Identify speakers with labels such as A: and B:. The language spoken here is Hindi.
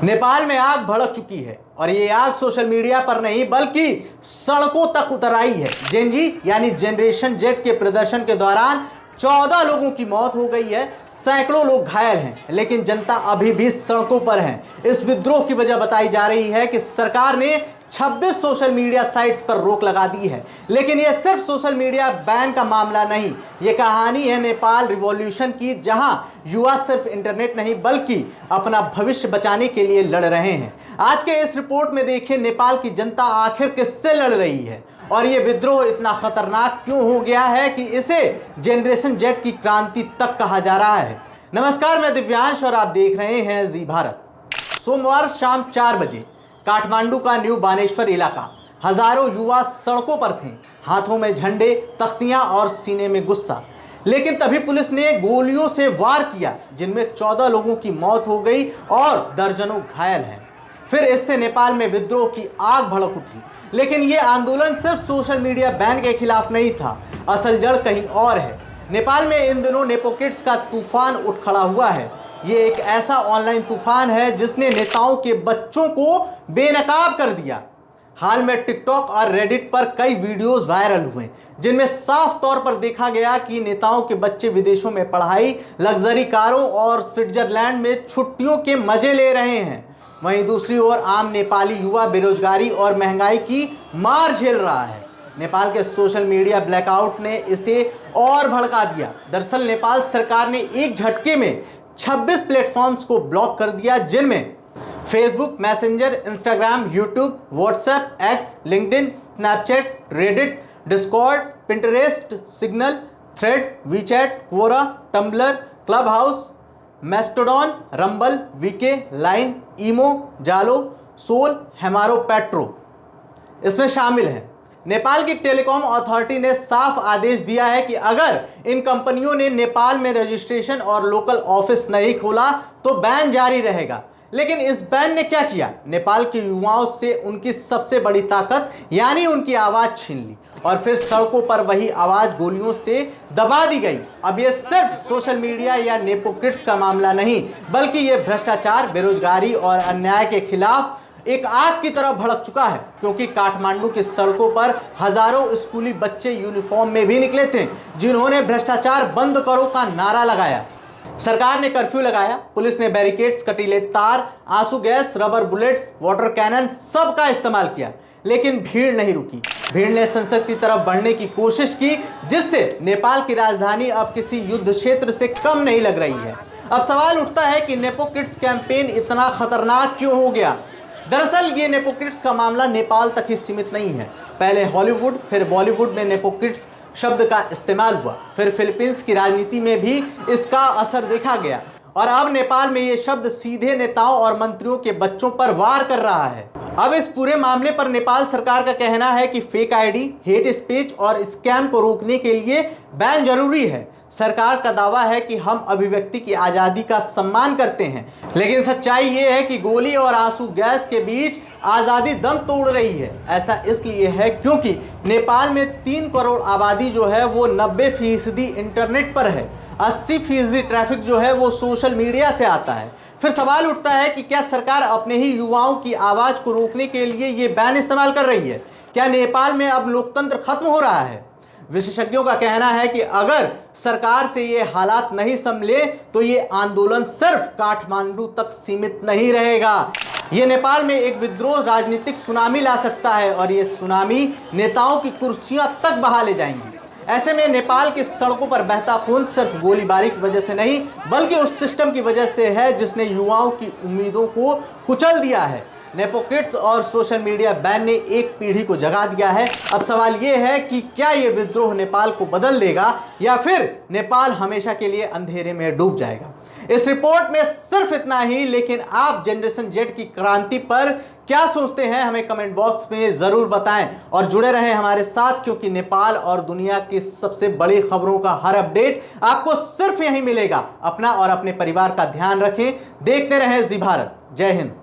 A: नेपाल में आग भड़क चुकी है और ये आग सोशल मीडिया पर नहीं बल्कि सड़कों तक उतर आई है। जेनजी यानी जनरेशन जेड के प्रदर्शन के दौरान 14 लोगों की मौत हो गई है, सैकड़ों लोग घायल हैं, लेकिन जनता अभी भी सड़कों पर है। इस विद्रोह की वजह बताई जा रही है कि सरकार ने 26 सोशल मीडिया साइट्स पर रोक लगा दी है। लेकिन यह सिर्फ सोशल मीडिया बैन का मामला नहीं, यह कहानी है नेपाल रिवॉल्यूशन की, जहां युवा सिर्फ इंटरनेट नहीं बल्कि अपना भविष्य बचाने के लिए लड़ रहे हैं। आज के इस रिपोर्ट में देखिए नेपाल की जनता आखिर किससे लड़ रही है और यह विद्रोह इतना खतरनाक क्यों हो गया है कि इसे जनरेशन जेड की क्रांति तक कहा जा रहा है। नमस्कार, मैं दिव्यांश और आप देख रहे हैं जी भारत। सोमवार शाम 4 बजे काठमांडू का न्यू बानेश्वर इलाका, हजारों युवा सड़कों पर थे, हाथों में झंडे, तख्तियां और सीने में गुस्सा। लेकिन तभी पुलिस ने गोलियों से वार किया, जिनमें 14 लोगों की मौत हो गई और दर्जनों घायल हैं। फिर इससे नेपाल में विद्रोह की आग भड़क उठी। लेकिन यह आंदोलन सिर्फ सोशल मीडिया बैन के खिलाफ नहीं था, असल जड़ कहीं और है। नेपाल में इन दिनों नेपोकिड्स का तूफान उठ खड़ा हुआ है। ये एक ऐसा ऑनलाइन तूफान है जिसने नेताओं के बच्चों को बेनकाब कर दिया। हाल में टिकटॉक और रेडिट पर कई वीडियोस वायरल हुए जिनमें साफ तौर पर देखा गया कि नेताओं के बच्चे विदेशों में पढ़ाई, लग्जरी कारों और स्विट्जरलैंड में छुट्टियों के मजे ले रहे हैं। वहीं दूसरी ओर आम नेपाली युवा बेरोजगारी और महंगाई की मार झेल रहा है। नेपाल के सोशल मीडिया ब्लैकआउट ने इसे और भड़का दिया। दरअसल नेपाल सरकार ने एक झटके में 26 प्लेटफॉर्म्स को ब्लॉक कर दिया, जिनमें Facebook, Messenger, Instagram, YouTube, WhatsApp, X, LinkedIn, Snapchat, Reddit, Discord, Pinterest, Signal, Thread, WeChat, Quora, Tumblr, Clubhouse, Mastodon, Rumble, VK, Line, Imo, Zalo, Soul, हेमारो, petro इसमें शामिल है। नेपाल की टेलीकॉम अथॉरिटी ने साफ आदेश दिया है कि अगर इन कंपनियों ने नेपाल में रजिस्ट्रेशन और लोकल ऑफिस नहीं खोला तो बैन जारी रहेगा। लेकिन इस बैन ने क्या किया? नेपाल के युवाओं से उनकी सबसे बड़ी ताकत यानी उनकी आवाज छीन ली और फिर सड़कों पर वही आवाज गोलियों से दबा दी गई। अब यह सिर्फ सोशल मीडिया या नेपोक्रेट्स का मामला नहीं बल्कि यह भ्रष्टाचार, बेरोजगारी और अन्याय के खिलाफ एक आग की तरह भड़क चुका है, क्योंकि काठमांडू की सड़कों पर हजारों स्कूली बच्चे यूनिफॉर्म में भी निकले थे, जिन्होंने भ्रष्टाचार बंद करो का नारा लगाया। सरकार ने कर्फ्यू लगाया, पुलिस ने बैरिकेड्स, कटीले तार, आंसू गैस, रबर बुलेट्स, वाटर कैनन सब का इस्तेमाल किया, लेकिन भीड़ नहीं रुकी। भीड़ ने संसद की तरफ बढ़ने की कोशिश की, जिससे नेपाल की राजधानी अब किसी युद्ध क्षेत्र से कम नहीं लग रही है। अब सवाल उठता है कि नेपोकिड्स कैंपेन इतना खतरनाक क्यों हो गया? दरअसल ये नेपोकिड्स का मामला नेपाल तक ही सीमित नहीं है। पहले हॉलीवुड फिर बॉलीवुड में नेपोकिड्स शब्द का इस्तेमाल हुआ, फिर फिलीपींस की राजनीति में भी इसका असर देखा गया और अब नेपाल में ये शब्द सीधे नेताओं और मंत्रियों के बच्चों पर वार कर रहा है। अब इस पूरे मामले पर नेपाल सरकार का कहना है कि फेक आईडी, हेट स्पीच और स्कैम को रोकने के लिए बैन जरूरी है। सरकार का दावा है कि हम अभिव्यक्ति की आज़ादी का सम्मान करते हैं, लेकिन सच्चाई ये है कि गोली और आंसू गैस के बीच आज़ादी दम तोड़ रही है। ऐसा इसलिए है क्योंकि नेपाल में 3 करोड़ आबादी जो है वो 90% इंटरनेट पर है, 80% ट्रैफिक जो है वो सोशल मीडिया से आता है। फिर सवाल उठता है कि क्या सरकार अपने ही युवाओं की आवाज़ को रोकने के लिए ये बैन इस्तेमाल कर रही है? क्या नेपाल में अब लोकतंत्र खत्म हो रहा है? विशेषज्ञों का कहना है कि अगर सरकार से ये हालात नहीं संभले तो ये आंदोलन सिर्फ काठमांडू तक सीमित नहीं रहेगा। ये नेपाल में एक विद्रोह राजनीतिक सुनामी ला सकता है और ये सुनामी नेताओं की कुर्सियां तक बहा ले जाएंगी। ऐसे में नेपाल की सड़कों पर बहता खून सिर्फ गोलीबारी की वजह से नहीं बल्कि उस सिस्टम की वजह से है जिसने युवाओं की उम्मीदों को कुचल दिया है। नेपोकिड्स और सोशल मीडिया बैन ने एक पीढ़ी को जगा दिया है। अब सवाल ये है कि क्या ये विद्रोह नेपाल को बदल देगा या फिर नेपाल हमेशा के लिए अंधेरे में डूब जाएगा? इस रिपोर्ट में सिर्फ इतना ही, लेकिन आप जनरेशन जेड की क्रांति पर क्या सोचते हैं हमें कमेंट बॉक्स में जरूर बताएं और जुड़े रहें हमारे साथ, क्योंकि नेपाल और दुनिया की सबसे बड़ी खबरों का हर अपडेट आपको सिर्फ यहीं मिलेगा। अपना और अपने परिवार का ध्यान रखें, देखते रहें जी भारत। जय हिंद।